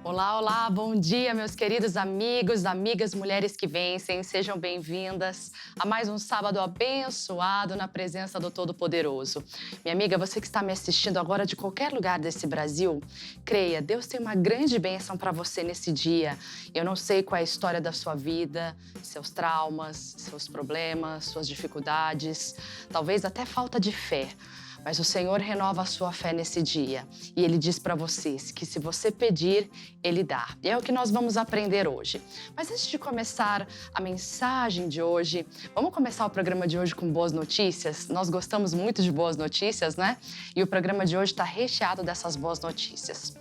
Olá, olá, bom dia, meus queridos amigos, amigas, mulheres que vencem. Sejam bem-vindas a mais um sábado abençoado na presença do Todo-Poderoso. Minha amiga, você que está me assistindo agora de qualquer lugar desse Brasil, creia, Deus tem uma grande bênção para você nesse dia. Eu não sei qual é a história da sua vida, seus traumas, seus problemas, suas dificuldades, talvez até falta de fé. Mas o Senhor renova a sua fé nesse dia. E Ele diz para vocês que se você pedir, Ele dá. E é o que nós vamos aprender hoje. Mas antes de começar a mensagem de hoje, vamos começar o programa de hoje com boas notícias? Nós gostamos muito de boas notícias, né? E o programa de hoje está recheado dessas boas notícias.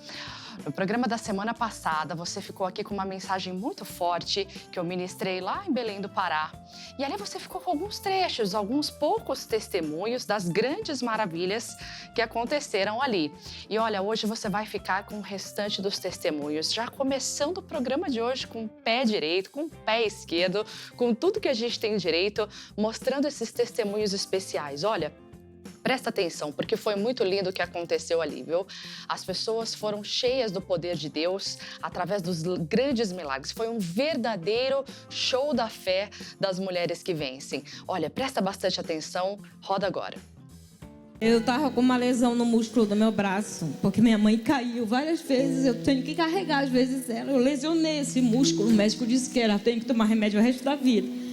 No programa da semana passada, você ficou aqui com uma mensagem muito forte que eu ministrei lá em Belém do Pará. E ali você ficou com alguns trechos, alguns poucos testemunhos das grandes maravilhas que aconteceram ali. E olha, hoje você vai ficar com o restante dos testemunhos, já começando o programa de hoje com o pé direito, com o pé esquerdo, com tudo que a gente tem direito, mostrando esses testemunhos especiais. Olha, presta atenção, porque foi muito lindo o que aconteceu ali, viu? As pessoas foram cheias do poder de Deus através dos grandes milagres. Foi um verdadeiro show da fé das mulheres que vencem. Olha, presta bastante atenção, roda agora. Eu tava com uma lesão no músculo do meu braço, porque minha mãe caiu várias vezes, eu tenho que carregar às vezes ela. Eu lesionei esse músculo, o médico disse que ela tem que tomar remédio o resto da vida.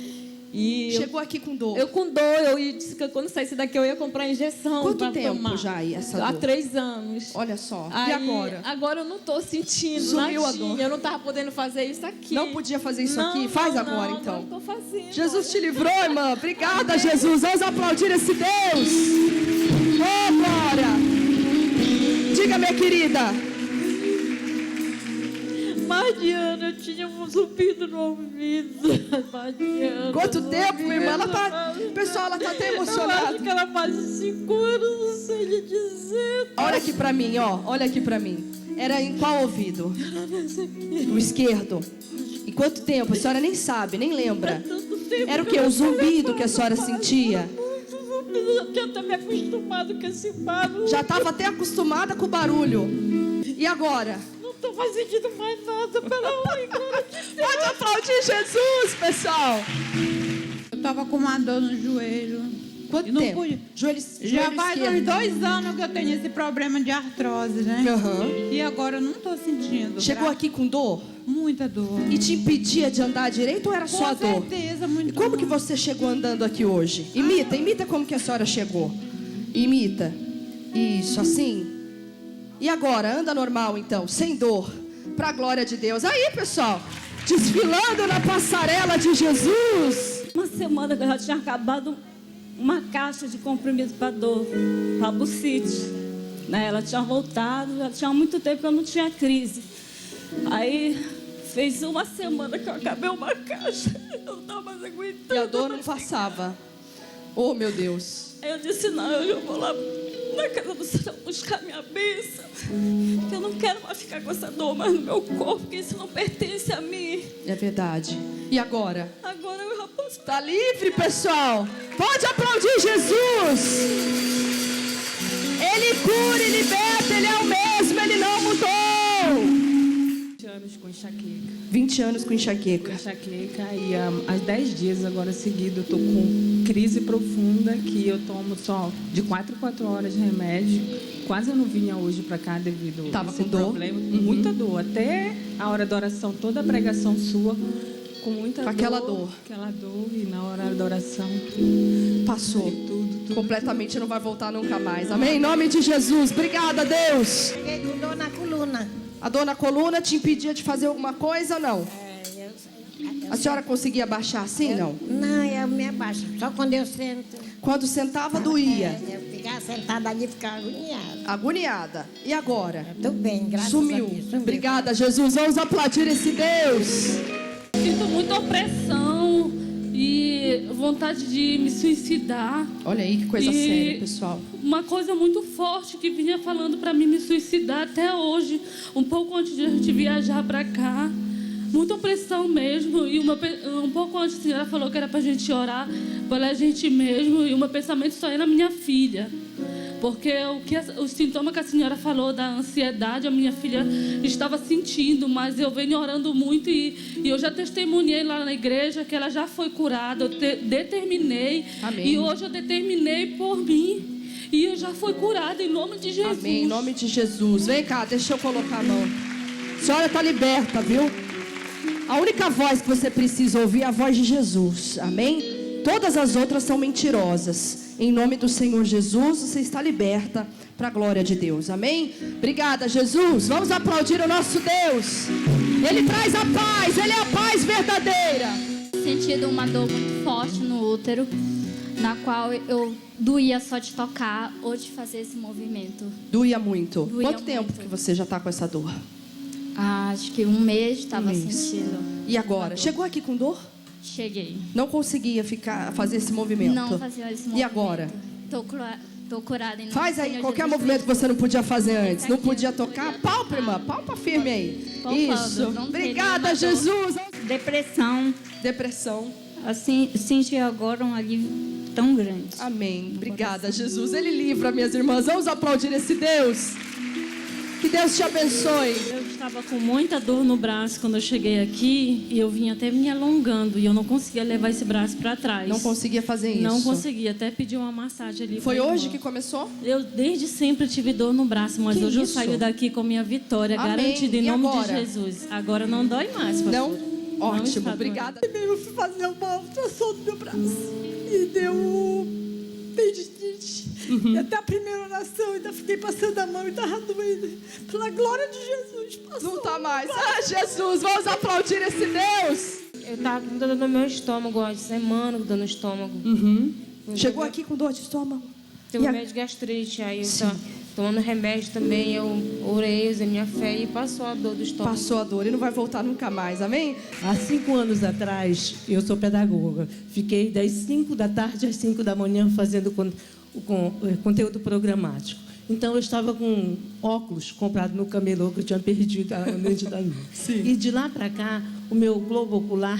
E chegou aqui com dor? Eu com dor, eu disse que quando saísse daqui eu ia comprar injeção. Quanto tempo tomar. Já aí essa dor? Há 3 anos. Olha só, aí, e agora? Agora eu não tô sentindo. Sumiu a dor. Eu não tava podendo fazer isso aqui. Não podia fazer isso aqui? Faz agora então. Não tô fazendo. Jesus te livrou, irmã. Obrigada, Jesus. Vamos aplaudir esse Deus. Oh, glória. Diga, minha querida. Mariana, eu tinha um zumbido no ouvido. Mariana, Quanto tempo, minha irmã? Ela tá... Pessoal, ela tá até emocionada. Eu acho que ela faz 5 anos, não sei lhe dizer. Olha aqui pra mim, ó. Olha aqui pra mim. Era em qual ouvido? Era nesse aqui. O esquerdo. E quanto tempo? A senhora nem sabe, nem lembra. Tanto tempo. Era o quê? Um zumbido que a senhora sentia? Eu tinha até me acostumado com esse barulho. Já estava até acostumada com o barulho. E agora? Não estou mais sentindo mais nada, pelo amor de Deus. Pode aplaudir Jesus, pessoal. Eu estava com uma dor no joelho. Quanto tempo? Joelho Já faz esquerdo. uns 2 anos que eu tenho esse problema de artrose, né? Uhum. E agora eu não estou sentindo. Chegou aqui com dor? Muita dor. E te impedia de andar direito ou era só a dor? Com certeza, muito. E como que você chegou andando aqui hoje? Imita como que a senhora chegou. Imita. Isso, assim. E agora, anda normal então, sem dor. Pra glória de Deus. Aí, pessoal, desfilando na passarela de Jesus. Uma semana que eu já tinha acabado uma caixa de comprimido para dor, para bucite. Né? Ela tinha voltado, já tinha muito tempo que eu não tinha crise. Aí fez uma semana que eu acabei uma caixa, eu não estava mais aguentando. E a dor não passava. Oh, meu Deus. Aí eu disse, não, eu vou lá na casa do Senhor buscar minha bênção, que eu não quero mais ficar com essa dor mais no meu corpo, porque isso não pertence a mim. É verdade. E agora? Agora eu já posso... Tá livre, pessoal. Pode aplaudir Jesus. Ele cura e liberta, Ele é o mesmo, Ele não mudou. 20 anos com enxaqueca. 20 anos com enxaqueca. Enxaqueca e há 10 dias agora seguido eu tô com crise profunda que eu tomo só de 4 em 4 horas de remédio. Quase eu não vinha hoje para cá devido Tava a esse com dor? problema. Muita dor. Até a hora da oração, toda a pregação sua com muita Com aquela dor. Aquela dor e na hora da oração Passou. tudo. Completamente não vai voltar nunca mais. Amém? Em nome de Jesus. Obrigada, Deus. Fiquei com dor na coluna. A dor na coluna te impedia de fazer alguma coisa ou não? A senhora conseguia baixar assim, não? Não, eu me abaixo. Só quando eu sento. Quando sentava, doía. Eu ficava sentada ali e ficava agoniada. Agoniada. E agora? Tudo bem, graças Sumiu. a Deus. Obrigada, Jesus. Vamos aplaudir esse Deus. Sinto muita opressão e vontade de me suicidar. Olha aí que coisa E séria, pessoal. Uma coisa muito forte que vinha falando para mim me suicidar até hoje, um pouco antes de a gente viajar para cá. Muita opressão mesmo. E um pouco antes a senhora falou que era para a gente orar pela gente mesmo. E o meu pensamento só era na minha filha. porque o sintoma que a senhora falou da ansiedade, a minha filha estava sentindo, mas eu venho orando muito e eu já testemunhei lá na igreja que ela já foi curada, eu determinei. Amém. E hoje eu determinei por mim e eu já fui curada em nome de Jesus. Amém, em nome de Jesus. Vem cá, deixa eu colocar a mão. A senhora está liberta, viu? A única voz que você precisa ouvir é a voz de Jesus. Amém? Todas as outras são mentirosas. Em nome do Senhor Jesus, você está liberta para a glória de Deus. Amém? Obrigada, Jesus. Vamos aplaudir o nosso Deus. Ele traz a paz. Ele é a paz verdadeira. Sentido uma dor muito forte no útero, na qual eu doía só de tocar ou de fazer esse movimento. Doía muito. Doía Quanto tempo muito. que você já está com essa dor? Acho que um mês estava mês. sentindo. E agora? Chegou aqui com dor? Cheguei. Não conseguia fazer esse movimento? Não fazia esse movimento. E agora? Tô curada em nome Faz do aí Senhor qualquer Jesus movimento que Cristo. você não podia fazer antes. Não aqui, podia eu não podia tocar? Palpa, irmã. Palpa firme aí. Palpando, Isso. não tem Obrigada, nenhuma dor. Jesus. Depressão. Depressão. Assim, senti agora um alívio tão grande. Amém. Obrigada, Jesus. Ele livra, minhas irmãs. Vamos aplaudir esse Deus. Que Deus te abençoe. Eu estava com muita dor no braço quando eu cheguei aqui e eu vim até me alongando e eu não conseguia levar esse braço para trás. Não conseguia fazer isso. Não conseguia, até pedi uma massagem ali. Foi pra hoje irmã. que começou? Eu desde sempre tive dor no braço, mas Que hoje eu isso? saio daqui com minha vitória Amém. garantida em E nome agora? de Jesus. Agora não dói mais, pastor. Não? Não Ótimo. está Obrigada. Eu fui fazer uma ultrassom do meu braço e deu tendinite. E até a primeira oração, ainda fiquei passando a mão e estava doendo. Pela glória de Jesus, passou. Não tá mais. Ah, Jesus, vamos aplaudir esse Deus. Eu tava com dor no meu estômago, ó, de semana com dor no estômago. Chegou aqui com dor de estômago? Teve E a- medo de gastrite, aí eu tava tomando remédio também, eu orei, usei minha fé e passou a dor do estômago. Passou a dor e não vai voltar nunca mais, amém? Há 5 anos atrás, eu sou pedagoga. Fiquei das 5 da tarde às 5 da manhã fazendo conteúdo programático. Então, eu estava com óculos comprado no camelô que eu tinha perdido a mente da minha. E de lá para cá, o meu globo ocular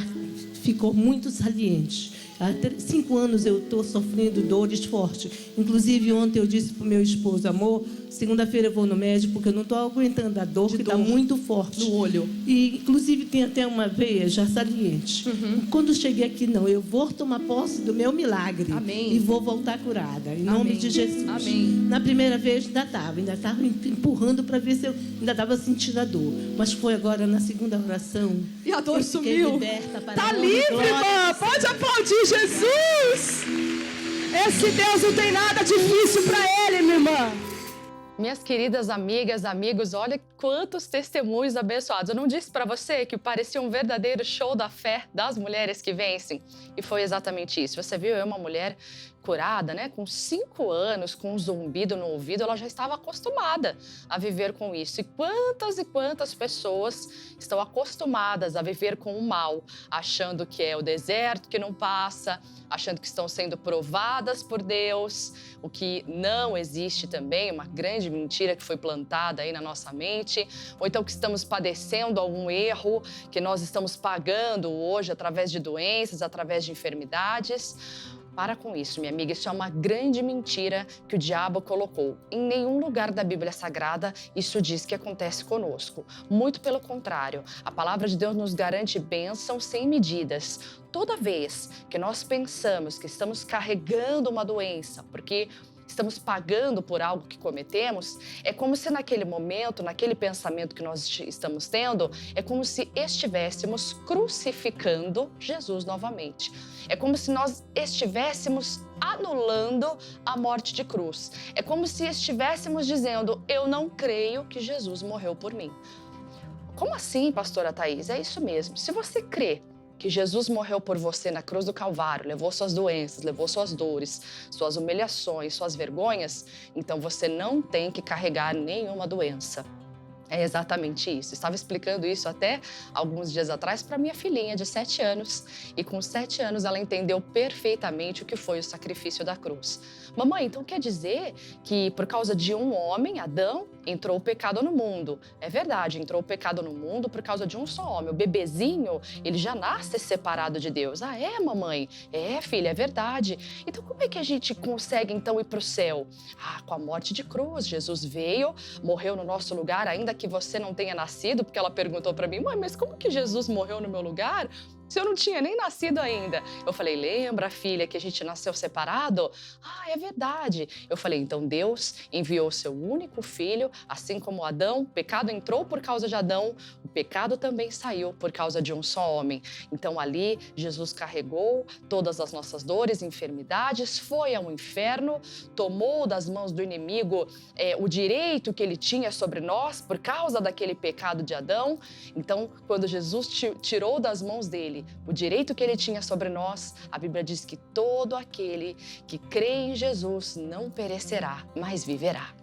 ficou muito saliente. Há 5 anos eu estou sofrendo dores fortes. Inclusive, ontem eu disse para o meu esposo, amor, segunda-feira eu vou no médico porque eu não estou aguentando a dor, que está muito forte. No olho. E, inclusive, tem até uma veia já saliente. Quando eu cheguei aqui, não, eu vou tomar posse do meu milagre. Amém. E vou voltar curada, em nome Amém. de Jesus. Amém. Na primeira vez, ainda estava empurrando para ver se eu ainda estava sentindo a dor. Mas foi agora, na segunda oração, E a dor eu fiquei sumiu. liberta para Tá a honra e livre, glória irmã. Pode aplaudir Jesus. Esse Deus não tem nada difícil para ele, minha irmã. Minhas queridas amigas, amigos, olha quantos testemunhos abençoados. Eu não disse para você que parecia um verdadeiro show da fé das mulheres que vencem? E foi exatamente isso. Você viu, eu, uma mulher curada, né? Com 5 anos, com um zumbido no ouvido, ela já estava acostumada a viver com isso. E quantas pessoas estão acostumadas a viver com o mal, achando que é o deserto que não passa, achando que estão sendo provadas por Deus, o que não existe também, uma grande mentira que foi plantada aí na nossa mente, ou então que estamos padecendo algum erro que nós estamos pagando hoje através de doenças, através de enfermidades. Para com isso, minha amiga, isso é uma grande mentira que o diabo colocou. Em nenhum lugar da Bíblia Sagrada isso diz que acontece conosco. Muito pelo contrário, a palavra de Deus nos garante bênção sem medidas. Toda vez que nós pensamos que estamos carregando uma doença, porque estamos pagando por algo que cometemos, é como se naquele momento, naquele pensamento que nós estamos tendo, é como se estivéssemos crucificando Jesus novamente. É como se nós estivéssemos anulando a morte de cruz. É como se estivéssemos dizendo, eu não creio que Jesus morreu por mim. Como assim, pastora Thaís? É isso mesmo. Se você crê que Jesus morreu por você na cruz do Calvário, levou suas doenças, levou suas dores, suas humilhações, suas vergonhas, então você não tem que carregar nenhuma doença. É exatamente isso. Estava explicando isso até alguns dias atrás para minha filhinha de 7 anos. E com 7 anos ela entendeu perfeitamente o que foi o sacrifício da cruz. Mamãe, então quer dizer que por causa de um homem, Adão, entrou o pecado no mundo. É verdade, entrou o pecado no mundo por causa de um só homem. O bebezinho, ele já nasce separado de Deus. Ah, é, mamãe? É, filha, é verdade. Então, como é que a gente consegue, então, ir para o céu? Ah, com a morte de cruz. Jesus veio, morreu no nosso lugar, ainda que você não tenha nascido, porque ela perguntou para mim, mãe, mas como que Jesus morreu no meu lugar? Se eu não tinha nem nascido ainda. Eu falei, lembra, filha, que a gente nasceu separado? Ah, é verdade. Eu falei, então Deus enviou o seu único filho, assim como Adão, o pecado entrou por causa de Adão, o pecado também saiu por causa de um só homem. Então ali, Jesus carregou todas as nossas dores e enfermidades, foi ao inferno, tomou das mãos do inimigo o direito que ele tinha sobre nós por causa daquele pecado de Adão. Então, quando Jesus tirou das mãos dele o direito que ele tinha sobre nós, a Bíblia diz que todo aquele que crê em Jesus não perecerá, mas viverá.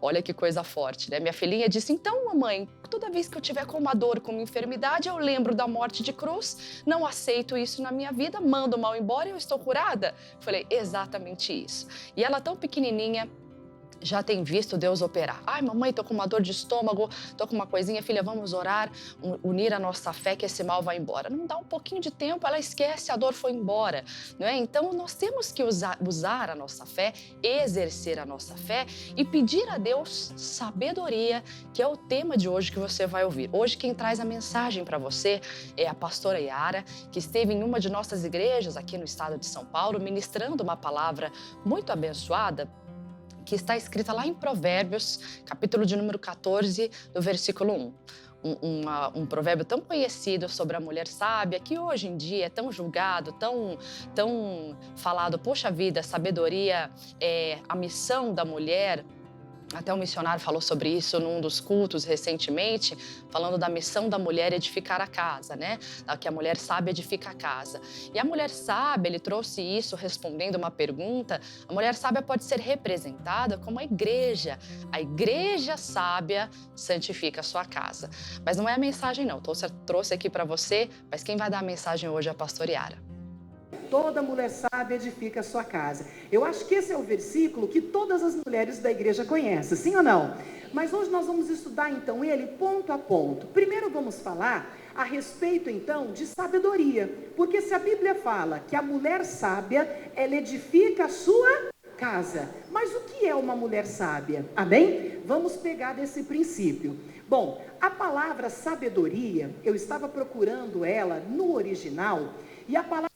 Olha que coisa forte, né? Minha filhinha disse, então, mamãe, toda vez que eu tiver com uma dor, com uma enfermidade, eu lembro da morte de cruz, não aceito isso na minha vida, mando o mal embora e eu estou curada? Falei, exatamente isso. E ela tão pequenininha, já tem visto Deus operar. Ai, mamãe, tô com uma dor de estômago, tô com uma coisinha, filha, vamos orar, unir a nossa fé que esse mal vai embora. Não dá um pouquinho de tempo, ela esquece, a dor foi embora, não é? Então, nós temos que usar a nossa fé, exercer a nossa fé e pedir a Deus sabedoria, que é o tema de hoje que você vai ouvir. Hoje, quem traz a mensagem para você é a pastora Yara, que esteve em uma de nossas igrejas aqui no estado de São Paulo, ministrando uma palavra muito abençoada, que está escrita lá em Provérbios, capítulo de número 14, do versículo 1. Um provérbio tão conhecido sobre a mulher sábia, que hoje em dia é tão julgado, tão falado, poxa vida, sabedoria é a missão da mulher. Até um missionário falou sobre isso num dos cultos recentemente, falando da missão da mulher edificar a casa, né? Que a mulher sábia edifica a casa. E a mulher sábia, ele trouxe isso respondendo uma pergunta, a mulher sábia pode ser representada como a igreja. A igreja sábia santifica a sua casa. Mas não é a mensagem não, trouxe aqui para você, mas quem vai dar a mensagem hoje é a pastora Yara. Toda mulher sábia edifica a sua casa. Eu acho que esse é o versículo que todas as mulheres da igreja conhecem, sim ou não? Mas hoje nós vamos estudar então ele ponto a ponto. Primeiro vamos falar a respeito então de sabedoria. Porque se a Bíblia fala que a mulher sábia, ela edifica a sua casa. Mas o que é uma mulher sábia? Amém? Vamos pegar desse princípio. Bom, a palavra sabedoria, eu estava procurando ela no original, e a palavra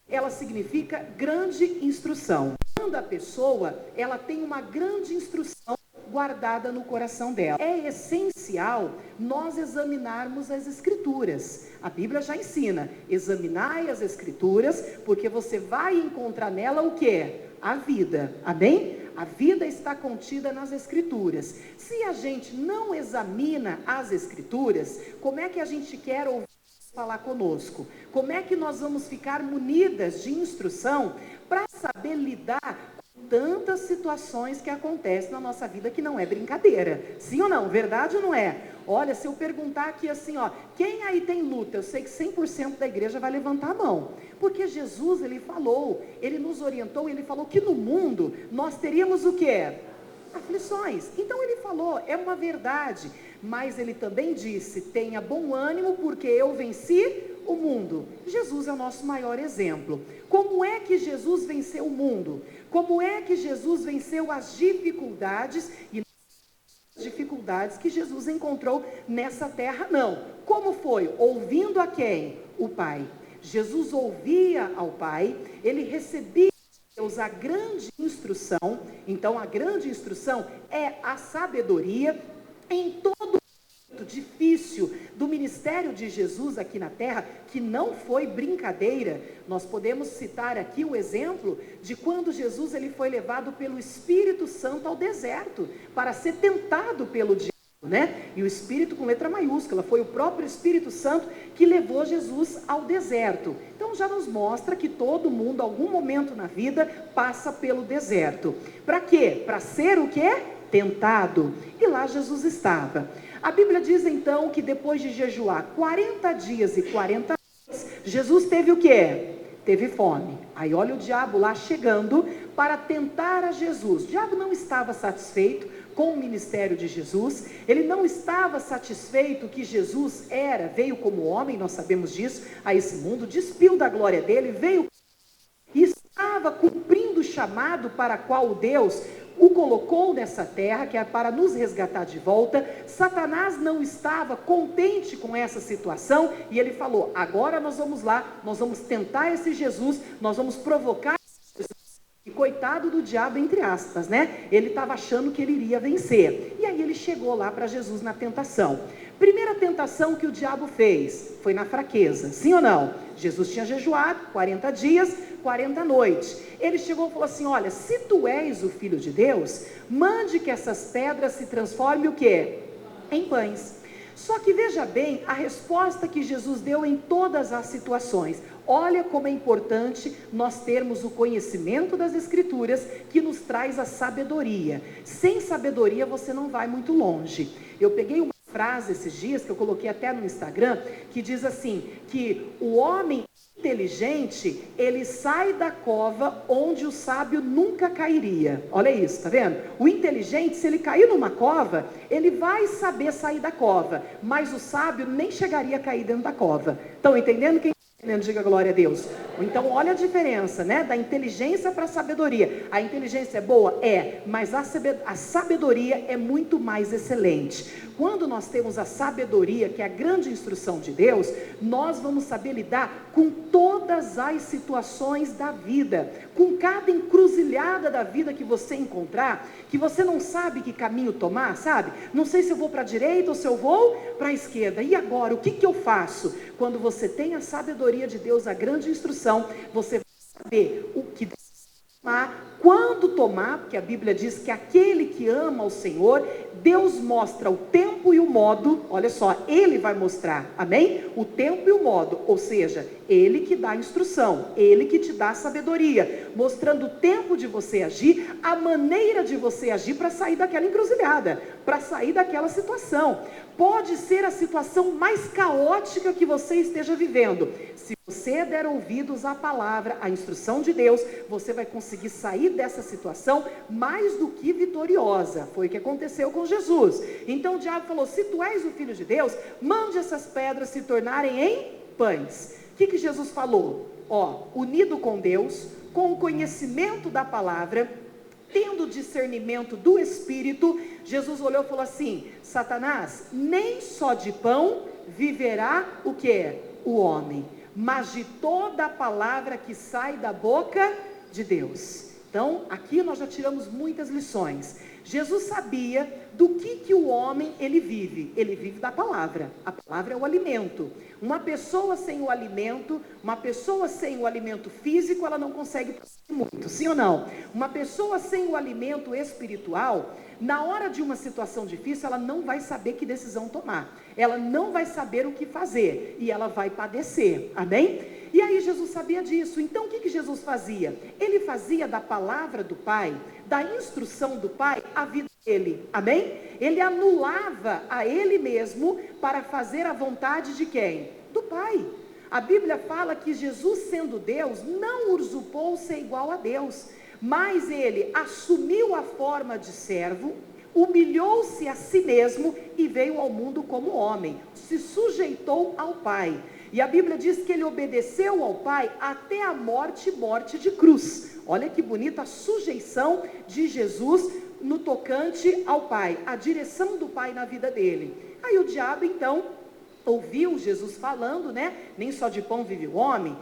ela significa grande instrução. Quando a pessoa, ela tem uma grande instrução guardada no coração dela. É essencial nós examinarmos as Escrituras. A Bíblia já ensina, examinai as Escrituras, porque você vai encontrar nela o que? A vida, amém? A vida está contida nas Escrituras. Se a gente não examina as Escrituras, como é que a gente quer ouvir falar conosco? Como é que nós vamos ficar munidas de instrução para saber lidar com tantas situações que acontecem na nossa vida que não é brincadeira? Sim ou não? Verdade ou não é? Olha, se eu perguntar aqui assim, ó, quem aí tem luta? Eu sei que 100% da igreja vai levantar a mão. Porque Jesus, ele falou, ele nos orientou, ele falou que no mundo nós teríamos o quê? Aflições. Então ele falou, é uma verdade. Mas ele também disse, tenha bom ânimo porque eu venci o mundo. Jesus é o nosso maior exemplo. Como é que Jesus venceu o mundo? Como é que Jesus venceu as dificuldades e dificuldades que Jesus encontrou nessa terra? Não. Como foi? Ouvindo a quem? O Pai. Jesus ouvia ao Pai, ele recebia de Deus a grande instrução. Então a grande instrução é a sabedoria. Em todo o difícil do ministério de Jesus aqui na terra, que não foi brincadeira, nós podemos citar aqui o exemplo de quando Jesus ele foi levado pelo Espírito Santo ao deserto, para ser tentado pelo diabo, né? E o Espírito com letra maiúscula, foi o próprio Espírito Santo que levou Jesus ao deserto. Então já nos mostra que todo mundo, algum momento na vida, passa pelo deserto. Para quê? Para ser o quê? Tentado. E lá Jesus estava. A Bíblia diz então que depois de jejuar 40 dias e 40 noites, Jesus teve o quê? Teve fome. Aí olha o diabo lá chegando para tentar a Jesus. O diabo não estava satisfeito com o ministério de Jesus, ele não estava satisfeito que Jesus veio como homem, nós sabemos disso, a esse mundo, despiu da glória dele, veio e estava cumprindo o chamado para qual Deus o colocou nessa terra, que é para nos resgatar de volta. Satanás não estava contente com essa situação, e ele falou, agora nós vamos lá, nós vamos tentar esse Jesus, nós vamos provocar. E coitado do diabo, entre aspas, né? Ele estava achando que ele iria vencer. E aí ele chegou lá para Jesus na tentação. Primeira tentação que o diabo fez foi na fraqueza, sim ou não? Jesus tinha jejuado 40 dias, 40 noites. Ele chegou e falou assim, olha, se tu és o Filho de Deus, mande que essas pedras se transformem o quê? Em pães. Só que veja bem a resposta que Jesus deu em todas as situações. Olha como é importante nós termos o conhecimento das Escrituras, que nos traz a sabedoria. Sem sabedoria você não vai muito longe. Eu peguei uma frase esses dias, que eu coloquei até no Instagram, que diz assim, que o homem inteligente, ele sai da cova onde o sábio nunca cairia. Olha isso, tá vendo? O inteligente, se ele cair numa cova, ele vai saber sair da cova, mas o sábio nem chegaria a cair dentro da cova. Estão entendendo? Quem diga glória a Deus. Então olha a diferença, né, da inteligência para a sabedoria. A inteligência é boa? É, mas a sabedoria é muito mais excelente. Quando nós temos a sabedoria, que é a grande instrução de Deus, nós vamos saber lidar com todas as situações da vida, com cada encruzilhada da vida que você encontrar, que você não sabe que caminho tomar, sabe? Não sei se eu vou para a direita ou se eu vou para a esquerda. E agora, o que eu faço? Quando você tem a sabedoria de Deus, a grande instrução, você vai saber o que tomar, quando tomar, porque a Bíblia diz que aquele que ama o Senhor, Deus mostra o tempo e o modo. Olha só, Ele vai mostrar, amém? O tempo e o modo, ou seja, Ele que dá a instrução, Ele que te dá a sabedoria, mostrando o tempo de você agir, a maneira de você agir para sair daquela encruzilhada, para sair daquela situação. Pode ser a situação mais caótica que você esteja vivendo. Se você der ouvidos à palavra, à instrução de Deus, você vai conseguir sair dessa situação mais do que vitoriosa. Foi o que aconteceu com Jesus. Então o diabo falou, se tu és o Filho de Deus, mande essas pedras se tornarem em pães. O que Jesus falou? Unido com Deus, com o conhecimento da palavra, tendo discernimento do Espírito, Jesus olhou e falou assim, Satanás, nem só de pão viverá o que? O homem, mas de toda a palavra que sai da boca de Deus. Então, aqui nós já tiramos muitas lições. Jesus sabia do que o homem ele vive da palavra. A palavra é o alimento. Uma pessoa sem o alimento, físico, ela não consegue produzir muito, sim ou não? Uma pessoa sem o alimento espiritual, na hora de uma situação difícil, ela não vai saber que decisão tomar, ela não vai saber o que fazer, e ela vai padecer, amém? E aí Jesus sabia disso. Então o que Jesus fazia? Ele fazia da palavra do Pai, da instrução do Pai, a vida dele, amém? Ele anulava a ele mesmo para fazer a vontade de quem? Do Pai. A Bíblia fala que Jesus, sendo Deus, não usurpou ser igual a Deus, mas ele assumiu a forma de servo, humilhou-se a si mesmo e veio ao mundo como homem, se sujeitou ao Pai. E a Bíblia diz que ele obedeceu ao Pai até a morte de cruz. Olha que bonita a sujeição de Jesus no tocante ao Pai, a direção do Pai na vida dele. Aí o diabo então ouviu Jesus falando, né? Nem só de pão vive o homem,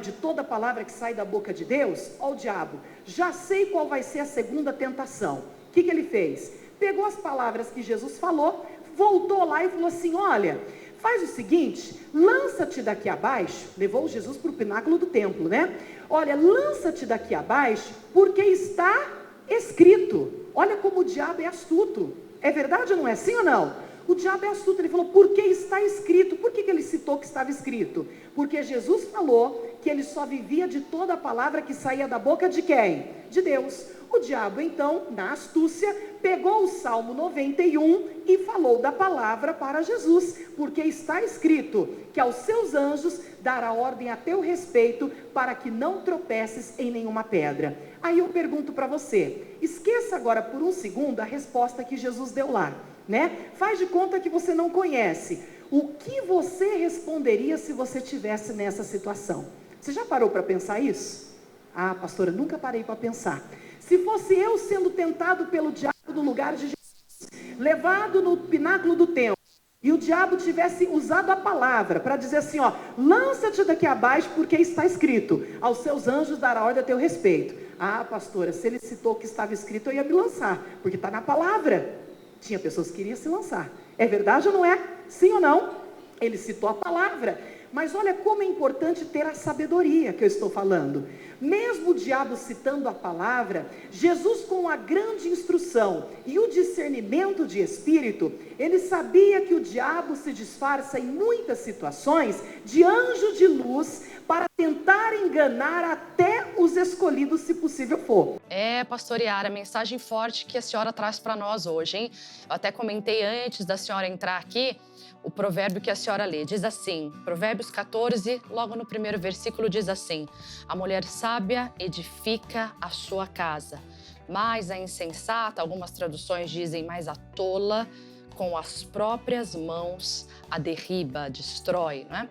de toda palavra que sai da boca de Deus. Ó o diabo, já sei qual vai ser a segunda tentação. O que ele fez? Pegou as palavras que Jesus falou, voltou lá e falou assim, olha, faz o seguinte, lança-te daqui abaixo, levou Jesus para o pináculo do templo, né? Olha, lança-te daqui abaixo, porque está escrito. Olha como o diabo é astuto. É verdade ou não é? Sim ou não? O diabo é astuto, ele falou, porque está escrito. Por que ele citou que estava escrito? Porque Jesus falou que ele só vivia de toda a palavra que saía da boca de quem? De Deus. O diabo então, na astúcia, pegou o Salmo 91 e falou da palavra para Jesus, porque está escrito que aos seus anjos dará ordem a teu respeito para que não tropeces em nenhuma pedra. Aí eu pergunto para você, esqueça agora por um segundo a resposta que Jesus deu lá, né? Faz de conta que você não conhece. O que você responderia se você estivesse nessa situação? Você já parou para pensar isso? Ah, pastora, nunca parei para pensar. Se fosse eu sendo tentado pelo diabo no lugar de Jesus, levado no pináculo do templo, e o diabo tivesse usado a palavra para dizer assim, ó, lança-te daqui abaixo porque está escrito, aos seus anjos dará ordem a teu respeito. Ah, pastora, se ele citou o que estava escrito, eu ia me lançar, porque está na palavra. Tinha pessoas que queriam se lançar. É verdade ou não é? Sim ou não? Ele citou a palavra. Mas olha como é importante ter a sabedoria que eu estou falando. Mesmo o diabo citando a palavra, Jesus, com a grande instrução e o discernimento de espírito, ele sabia que o diabo se disfarça em muitas situações de anjo de luz para tentar enganar até os escolhidos, se possível for. Pastor Yara, mensagem forte que a senhora traz para nós hoje, hein? Eu até comentei antes da senhora entrar aqui, o provérbio que a senhora lê, diz assim, Provérbios 14, logo no primeiro versículo diz assim, a mulher sábia edifica a sua casa, mas a insensata, algumas traduções dizem, mais a tola, com as próprias mãos a derriba, destrói, não é?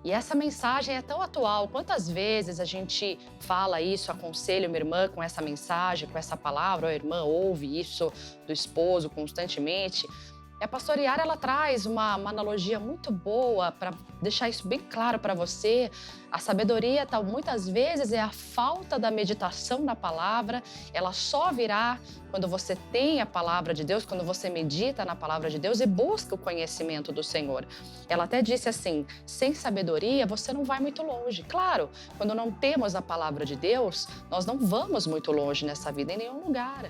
E essa mensagem é tão atual, quantas vezes a gente fala isso, aconselha uma irmã com essa mensagem, com essa palavra, a irmã ouve isso do esposo constantemente. E a pastora Yara, ela traz uma analogia muito boa para deixar isso bem claro para você. A sabedoria, muitas vezes, é a falta da meditação na palavra. Ela só virá quando você tem a palavra de Deus, quando você medita na palavra de Deus e busca o conhecimento do Senhor. Ela até disse assim, sem sabedoria você não vai muito longe. Claro, quando não temos a palavra de Deus, nós não vamos muito longe nessa vida, em nenhum lugar.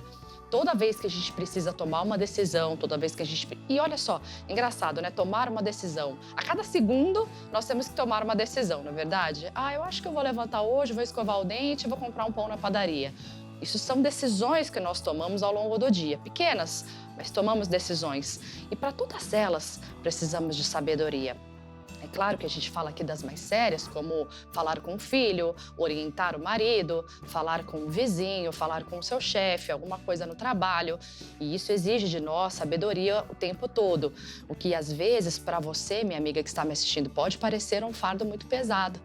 Toda vez que a gente precisa tomar uma decisão, toda vez que a gente... E olha só, engraçado, né? Tomar uma decisão. A cada segundo, nós temos que tomar uma decisão, não é verdade? Eu acho que eu vou levantar hoje, vou escovar o dente, vou comprar um pão na padaria. Isso são decisões que nós tomamos ao longo do dia. Pequenas, mas tomamos decisões. E para todas elas, precisamos de sabedoria. É claro que a gente fala aqui das mais sérias, como falar com o filho, orientar o marido, falar com o vizinho, falar com o seu chefe, alguma coisa no trabalho. E isso exige de nós sabedoria o tempo todo. O que às vezes para você, minha amiga que está me assistindo, pode parecer um fardo muito pesado.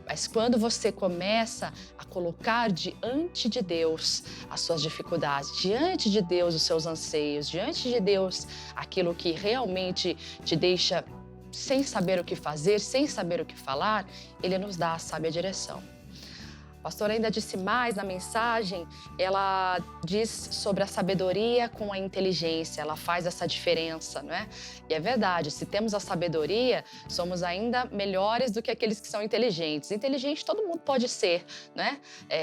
Mas quando você começa a colocar diante de Deus as suas dificuldades, diante de Deus os seus anseios, diante de Deus aquilo que realmente te deixa sem saber o que fazer, sem saber o que falar, Ele nos dá a sábia direção. A pastora ainda disse mais na mensagem, ela diz sobre a sabedoria com a inteligência, ela faz essa diferença, não é? E é verdade, se temos a sabedoria, somos ainda melhores do que aqueles que são inteligentes. Inteligente todo mundo pode ser, né?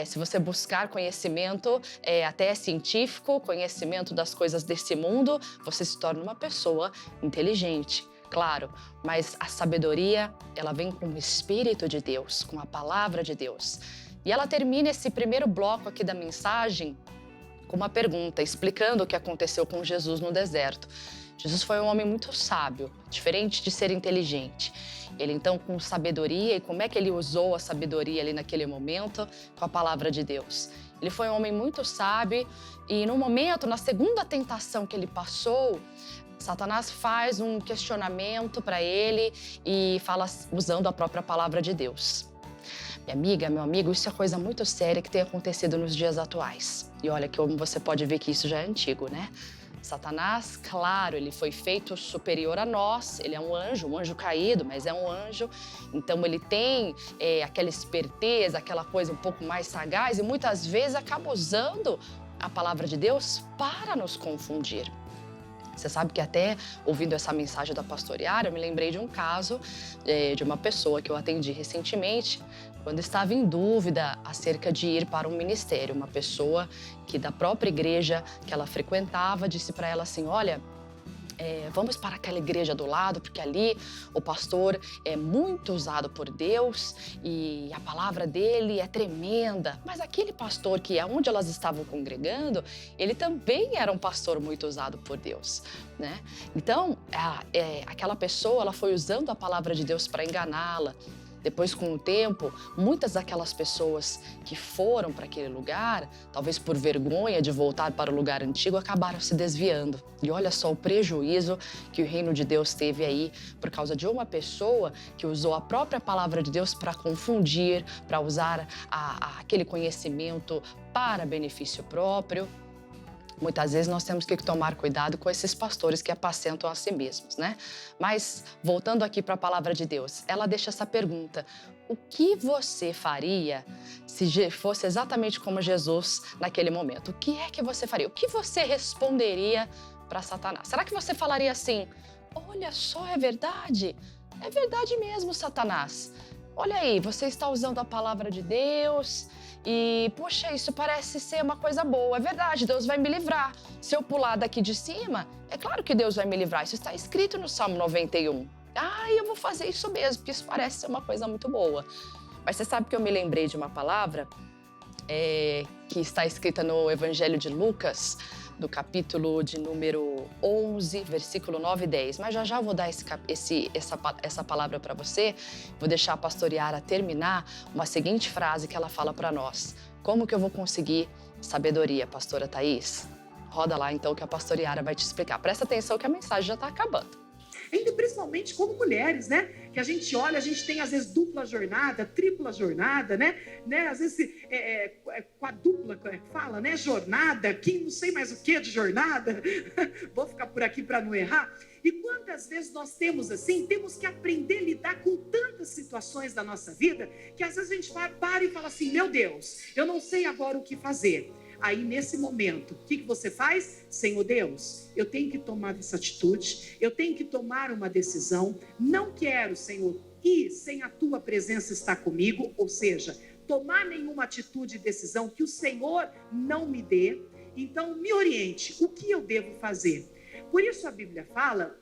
Se você buscar conhecimento até científico, conhecimento das coisas desse mundo, você se torna uma pessoa inteligente. Claro, mas a sabedoria, ela vem com o Espírito de Deus, com a palavra de Deus. E ela termina esse primeiro bloco aqui da mensagem com uma pergunta, explicando o que aconteceu com Jesus no deserto. Jesus foi um homem muito sábio, diferente de ser inteligente. Ele então, com sabedoria, e como é que ele usou a sabedoria ali naquele momento? Com a palavra de Deus. Ele foi um homem muito sábio e no momento, na segunda tentação que ele passou, Satanás faz um questionamento para ele e fala usando a própria palavra de Deus. Minha amiga, meu amigo, isso é coisa muito séria que tem acontecido nos dias atuais. E olha que você pode ver que isso já é antigo, né? Satanás, claro, ele foi feito superior a nós, ele é um anjo caído, mas é um anjo. Então ele tem aquela esperteza, aquela coisa um pouco mais sagaz e muitas vezes acaba usando a palavra de Deus para nos confundir. Você sabe que até ouvindo essa mensagem da pastora Yara, eu me lembrei de um caso de uma pessoa que eu atendi recentemente, quando estava em dúvida acerca de ir para um ministério. Uma pessoa que da própria igreja que ela frequentava disse para ela assim, olha, vamos para aquela igreja do lado, porque ali o pastor é muito usado por Deus e a palavra dele é tremenda. Mas aquele pastor que é onde elas estavam congregando, ele também era um pastor muito usado por Deus, né? Então, aquela pessoa, ela foi usando a palavra de Deus para enganá-la. Depois, com o tempo, muitas daquelas pessoas que foram para aquele lugar, talvez por vergonha de voltar para o lugar antigo, acabaram se desviando. E olha só o prejuízo que o reino de Deus teve aí por causa de uma pessoa que usou a própria palavra de Deus para confundir, para usar aquele conhecimento para benefício próprio. Muitas vezes nós temos que tomar cuidado com esses pastores que apacentam a si mesmos, né? Mas, voltando aqui para a palavra de Deus, ela deixa essa pergunta: o que você faria se fosse exatamente como Jesus naquele momento? O que é que você faria? O que você responderia para Satanás? Será que você falaria assim: olha só, é verdade? É verdade mesmo, Satanás. Olha aí, você está usando a palavra de Deus e, poxa, isso parece ser uma coisa boa. É verdade, Deus vai me livrar. Se eu pular daqui de cima, é claro que Deus vai me livrar. Isso está escrito no Salmo 91. Eu vou fazer isso mesmo, porque isso parece ser uma coisa muito boa. Mas você sabe que eu me lembrei de uma palavra que está escrita no Evangelho de Lucas, do capítulo de número 11, versículo 9 e 10. Mas já eu vou dar essa palavra para você. Vou deixar a pastora Yara terminar uma seguinte frase que ela fala para nós. Como que eu vou conseguir sabedoria, pastora Thaís? Roda lá então que a pastora Yara vai te explicar. Presta atenção que a mensagem já está acabando. Ainda principalmente como mulheres, né? Que a gente olha, a gente tem às vezes dupla jornada, tripla jornada, né? Às vezes quadrupla, fala, né? Jornada, que não sei mais o que de jornada. Vou ficar por aqui para não errar. E quantas vezes nós temos assim, temos que aprender a lidar com tantas situações da nossa vida, que às vezes a gente para e fala assim: meu Deus, eu não sei agora o que fazer. Aí, nesse momento, o que você faz? Senhor Deus, eu tenho que tomar essa atitude, eu tenho que tomar uma decisão. Não quero, Senhor, ir sem a Tua presença estar comigo, ou seja, tomar nenhuma atitude e decisão que o Senhor não me dê. Então, me oriente, o que eu devo fazer? Por isso a Bíblia fala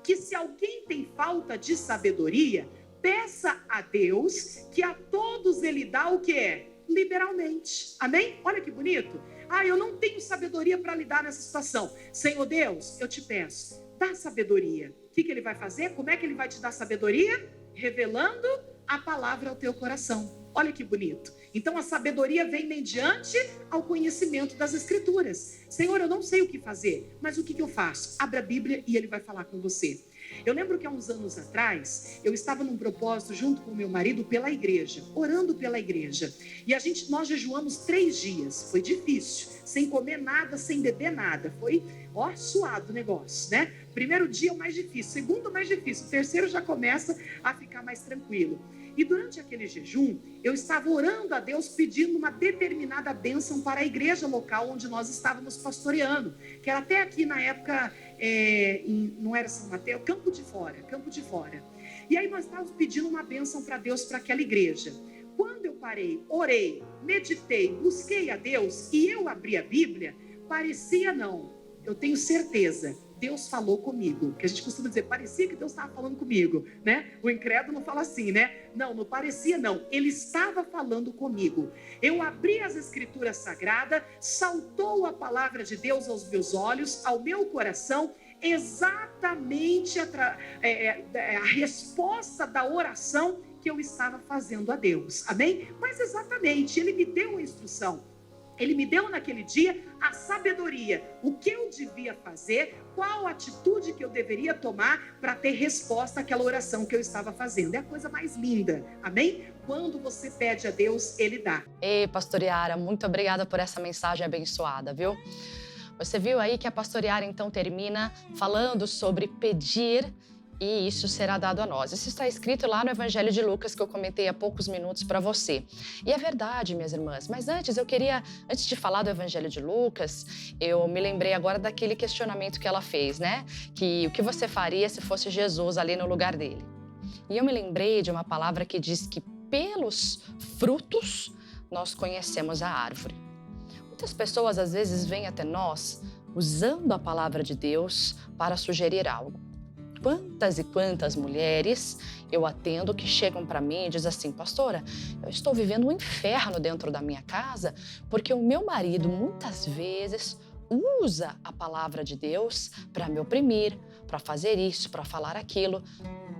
que se alguém tem falta de sabedoria, peça a Deus, que a todos Ele dá o que é? Liberalmente. Amém? Olha que bonito. Eu não tenho sabedoria para lidar nessa situação. Senhor Deus, eu te peço, dá sabedoria. O que Ele vai fazer? Como é que Ele vai te dar sabedoria? Revelando a palavra ao teu coração. Olha que bonito. Então a sabedoria vem mediante ao conhecimento das Escrituras. Senhor, eu não sei o que fazer, mas o que eu faço? Abra a Bíblia e Ele vai falar com você. Eu lembro que há uns anos atrás, eu estava num propósito junto com o meu marido pela igreja, orando pela igreja. E nós jejuamos 3 dias, foi difícil, sem comer nada, sem beber nada. Foi, suado o negócio, né? Primeiro dia o mais difícil, segundo o mais difícil, o terceiro já começa a ficar mais tranquilo. E durante aquele jejum, eu estava orando a Deus pedindo uma determinada bênção para a igreja local onde nós estávamos pastoreando, que era até aqui na época, não era São Mateus, Campo de Fora. E aí nós estávamos pedindo uma bênção para Deus para aquela igreja. Quando eu parei, orei, meditei, busquei a Deus e eu abri a Bíblia, parecia não, eu tenho certeza, Deus falou comigo, que a gente costuma dizer, parecia que Deus estava falando comigo, né? O incrédulo fala assim, né? Não parecia não, Ele estava falando comigo. Eu abri as Escrituras Sagradas, saltou a palavra de Deus aos meus olhos, ao meu coração, exatamente a resposta da oração que eu estava fazendo a Deus, amém? Mas exatamente, Ele me deu uma instrução. Ele me deu naquele dia a sabedoria, o que eu devia fazer, qual atitude que eu deveria tomar para ter resposta àquela oração que eu estava fazendo. É a coisa mais linda, amém? Quando você pede a Deus, Ele dá. Ei, pastora Yara, muito obrigada por essa mensagem abençoada, viu? Você viu aí que a pastora Yara então termina falando sobre pedir e isso será dado a nós. Isso está escrito lá no Evangelho de Lucas, que eu comentei há poucos minutos para você. E é verdade, minhas irmãs, mas antes de falar do Evangelho de Lucas, eu me lembrei agora daquele questionamento que ela fez, né? Que o que você faria se fosse Jesus ali no lugar dele? E eu me lembrei de uma palavra que diz que pelos frutos nós conhecemos a árvore. Muitas pessoas às vezes vêm até nós usando a palavra de Deus para sugerir algo. Quantas e quantas mulheres eu atendo que chegam para mim e dizem assim, pastora, eu estou vivendo um inferno dentro da minha casa porque o meu marido muitas vezes usa a palavra de Deus para me oprimir, para fazer isso, para falar aquilo.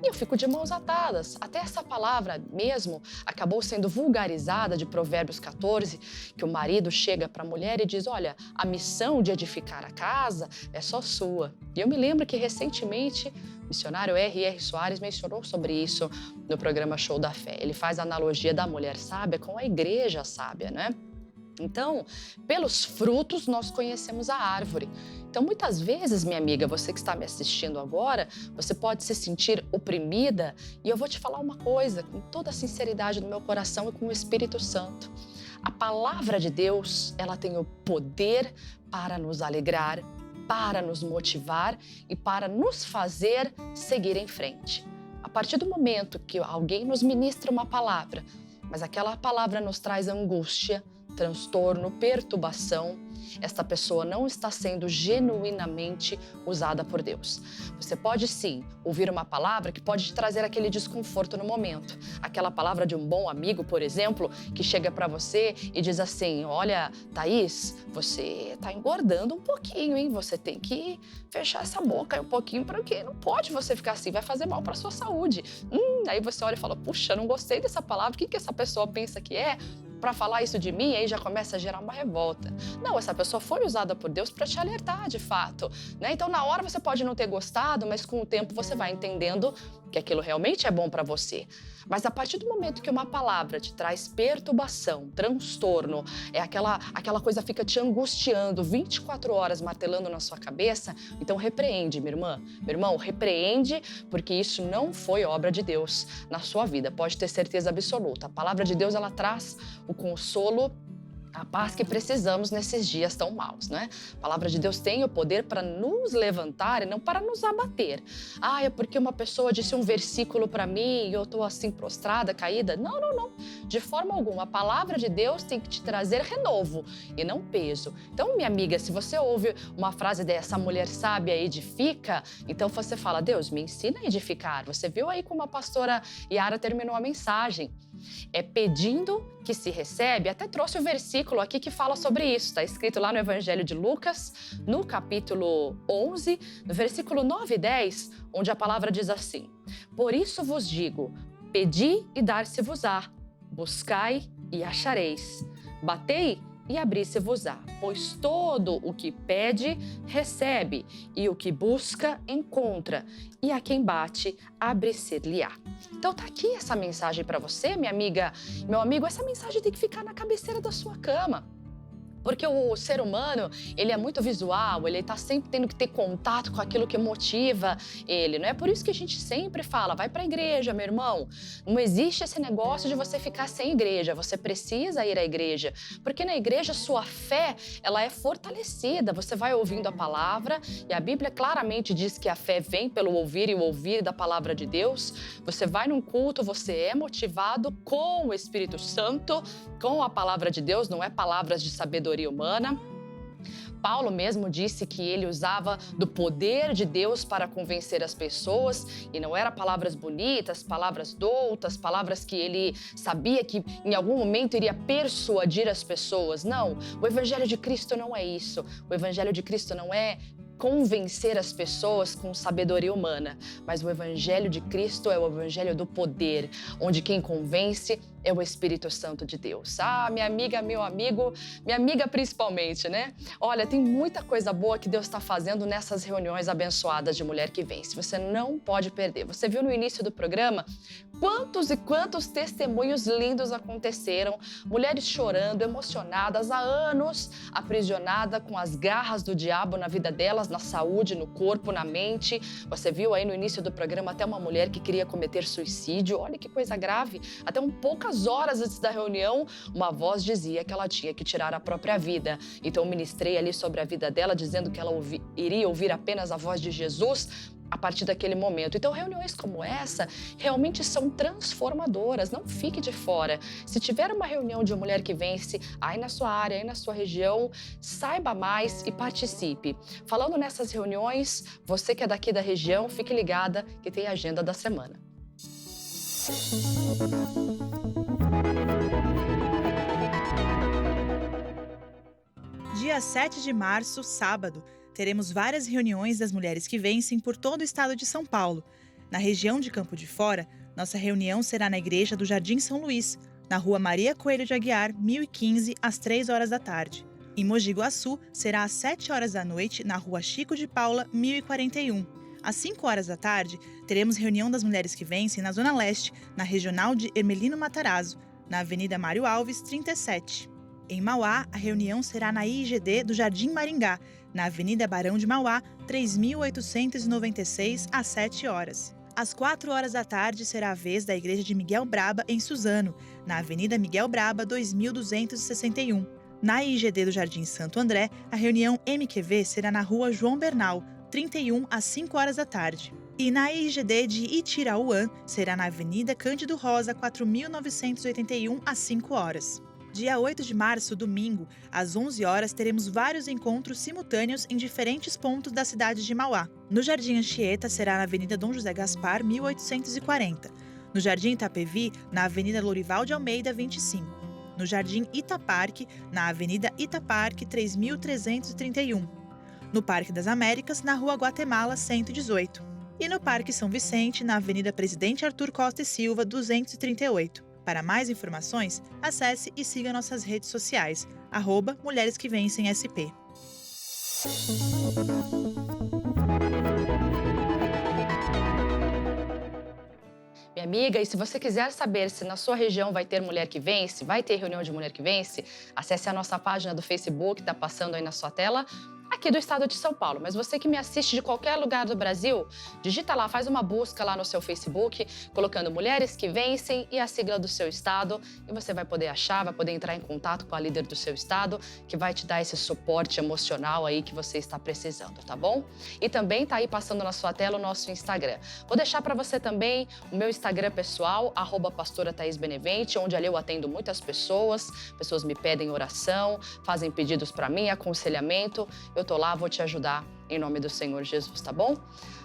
E eu fico de mãos atadas. Até essa palavra mesmo acabou sendo vulgarizada de Provérbios 14, que o marido chega para a mulher e diz, olha, a missão de edificar a casa é só sua. E eu me lembro que recentemente o missionário R.R. Soares mencionou sobre isso no programa Show da Fé. Ele faz a analogia da mulher sábia com a igreja sábia, né? Então, pelos frutos nós conhecemos a árvore. Então, muitas vezes, minha amiga, você que está me assistindo agora, você pode se sentir oprimida e eu vou te falar uma coisa, com toda a sinceridade do meu coração e com o Espírito Santo. A palavra de Deus, ela tem o poder para nos alegrar, para nos motivar e para nos fazer seguir em frente. A partir do momento que alguém nos ministra uma palavra, mas aquela palavra nos traz angústia, transtorno, perturbação, esta pessoa não está sendo genuinamente usada por Deus. Você pode sim ouvir uma palavra que pode te trazer aquele desconforto no momento. Aquela palavra de um bom amigo, por exemplo, que chega para você e diz assim, olha, Thaís, você está engordando um pouquinho, hein? Você tem que fechar essa boca um pouquinho porque não pode você ficar assim, vai fazer mal para sua saúde. Aí você olha e fala, puxa, não gostei dessa palavra, o que essa pessoa pensa que é? Para falar isso de mim, aí já começa a gerar uma revolta. Não, essa pessoa foi usada por Deus para te alertar, de fato, né? Então, na hora você pode não ter gostado, mas com o tempo você vai entendendo que aquilo realmente é bom para você. Mas a partir do momento que uma palavra te traz perturbação, transtorno, aquela coisa fica te angustiando 24 horas, martelando na sua cabeça, então repreende, minha irmã. Meu irmão, repreende, porque isso não foi obra de Deus na sua vida. Pode ter certeza absoluta. A palavra de Deus, ela traz o consolo, a paz que precisamos nesses dias tão maus, né? A palavra de Deus tem o poder para nos levantar e não para nos abater. É porque uma pessoa disse um versículo para mim e eu estou assim prostrada, caída. Não. De forma alguma. A palavra de Deus tem que te trazer renovo e não peso. Então, minha amiga, se você ouve uma frase dessa, mulher sábia edifica, então você fala, Deus, me ensina a edificar. Você viu aí como a pastora Yara terminou a mensagem. É pedindo que se recebe. Até trouxe o versículo aqui que fala sobre isso. Está escrito lá no Evangelho de Lucas, no capítulo 11, no versículo 9 e 10, onde a palavra diz assim, por isso vos digo, pedi e dar-se-vos-á, buscai e achareis, batei e abrir-se-vos-á, pois todo o que pede, recebe, e o que busca, encontra, e a quem bate, abre-se-lhe-á. Então tá aqui essa mensagem para você, minha amiga, meu amigo, essa mensagem tem que ficar na cabeceira da sua cama. Porque o ser humano, ele é muito visual, ele está sempre tendo que ter contato com aquilo que motiva ele, não é? Por isso que a gente sempre fala, vai para a igreja, meu irmão. Não existe esse negócio de você ficar sem igreja, você precisa ir à igreja. Porque na igreja, sua fé, ela é fortalecida, você vai ouvindo a palavra, e a Bíblia claramente diz que a fé vem pelo ouvir e o ouvir da palavra de Deus. Você vai num culto, você é motivado com o Espírito Santo, com a palavra de Deus, não é palavras de sabedoria humana. Paulo mesmo disse que ele usava do poder de Deus para convencer as pessoas e não eram palavras bonitas, palavras doutas, palavras que ele sabia que em algum momento iria persuadir as pessoas. Não, o Evangelho de Cristo não é isso. O Evangelho de Cristo não é convencer as pessoas com sabedoria humana, mas o Evangelho de Cristo é o Evangelho do poder, onde quem convence é o Espírito Santo de Deus. Minha amiga, meu amigo, minha amiga principalmente, né? Olha, tem muita coisa boa que Deus está fazendo nessas reuniões abençoadas de Mulher que Vence. Você não pode perder. Você viu no início do programa quantos e quantos testemunhos lindos aconteceram, mulheres chorando, emocionadas, há anos aprisionadas com as garras do diabo na vida delas, na saúde, no corpo, na mente. Você viu aí no início do programa até uma mulher que queria cometer suicídio. Olha que coisa grave. Até poucas horas antes da reunião, uma voz dizia que ela tinha que tirar a própria vida. Então, ministrei ali sobre a vida dela, dizendo que ela iria ouvir apenas a voz de Jesus a partir daquele momento. Então, reuniões como essa realmente são transformadoras. Não fique de fora. Se tiver uma reunião de Mulher que Vence aí na sua área, aí na sua região, saiba mais e participe. Falando nessas reuniões, você que é daqui da região, fique ligada que tem a agenda da semana. Dia 7 de março, sábado, teremos várias reuniões das Mulheres que Vencem por todo o estado de São Paulo. Na região de Campo de Fora, nossa reunião será na Igreja do Jardim São Luís, na Rua Maria Coelho de Aguiar, 1015, às 3 horas da tarde. Em Mogi Guaçu, será às 7 horas da noite, na Rua Chico de Paula, 1041. Às 5 horas da tarde, teremos reunião das Mulheres que Vencem na Zona Leste, na Regional de Hermelino Matarazzo, na Avenida Mário Alves, 37. Em Mauá, a reunião será na IGD do Jardim Maringá, na Avenida Barão de Mauá, 3896, às 7 horas. Às 4 horas da tarde será a vez da Igreja de Miguel Braba, em Suzano, na Avenida Miguel Braba, 2261. Na IGD do Jardim Santo André, a reunião MQV será na Rua João Bernal, 31, às 5 horas da tarde. E na IGD de Itirauã, será na Avenida Cândido Rosa, 4981, às 5 horas. Dia 8 de março, domingo, às 11 horas, teremos vários encontros simultâneos em diferentes pontos da cidade de Mauá. No Jardim Anchieta, será na Avenida Dom José Gaspar, 1840. No Jardim Itapevi, na Avenida Lourival de Almeida, 25. No Jardim Itaparque, na Avenida Itaparque, 3331. No Parque das Américas, na Rua Guatemala, 118. E no Parque São Vicente, na Avenida Presidente Arthur Costa e Silva, 238. Para mais informações, acesse e siga nossas redes sociais, @Mulheres que Vencem SP. Minha amiga, e se você quiser saber se na sua região vai ter Mulher que Vence, vai ter reunião de Mulher que Vence, acesse a nossa página do Facebook, está passando aí na sua tela, aqui do estado de São Paulo. Mas você que me assiste de qualquer lugar do Brasil, digita lá, faz uma busca lá no seu Facebook, colocando Mulheres que Vencem e a sigla do seu estado, e você vai poder achar, vai poder entrar em contato com a líder do seu estado, que vai te dar esse suporte emocional aí que você está precisando, tá bom? E também tá aí passando na sua tela o nosso Instagram. Vou deixar para você também o meu Instagram pessoal, @pastora Thaís Benevente, onde ali eu atendo muitas pessoas me pedem oração, fazem pedidos para mim, aconselhamento. Eu tô lá, vou te ajudar em nome do Senhor Jesus, tá bom?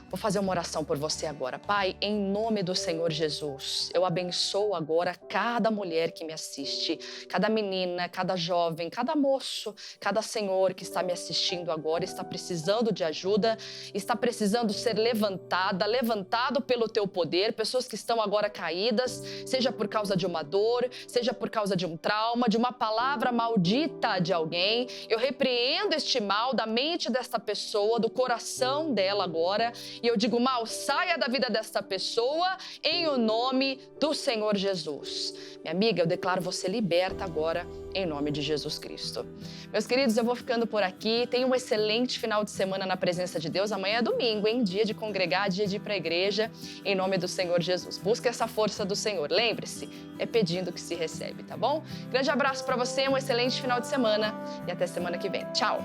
Vou fazer uma oração por você agora. Pai, em nome do Senhor Jesus, eu abençoo agora cada mulher que me assiste, cada menina, cada jovem, cada moço, cada senhor que está me assistindo agora, está precisando de ajuda, está precisando ser levantado pelo teu poder, pessoas que estão agora caídas, seja por causa de uma dor, seja por causa de um trauma, de uma palavra maldita de alguém. Eu repreendo este mal da mente desta pessoa, do coração dela agora. E eu digo, mal, saia da vida desta pessoa em o nome do Senhor Jesus. Minha amiga, eu declaro você liberta agora em nome de Jesus Cristo. Meus queridos, eu vou ficando por aqui. Tenha um excelente final de semana na presença de Deus. Amanhã é domingo, hein? Dia de congregar, dia de ir para a igreja, em nome do Senhor Jesus. Busque essa força do Senhor. Lembre-se, é pedindo que se recebe, tá bom? Grande abraço para você, um excelente final de semana e até semana que vem. Tchau!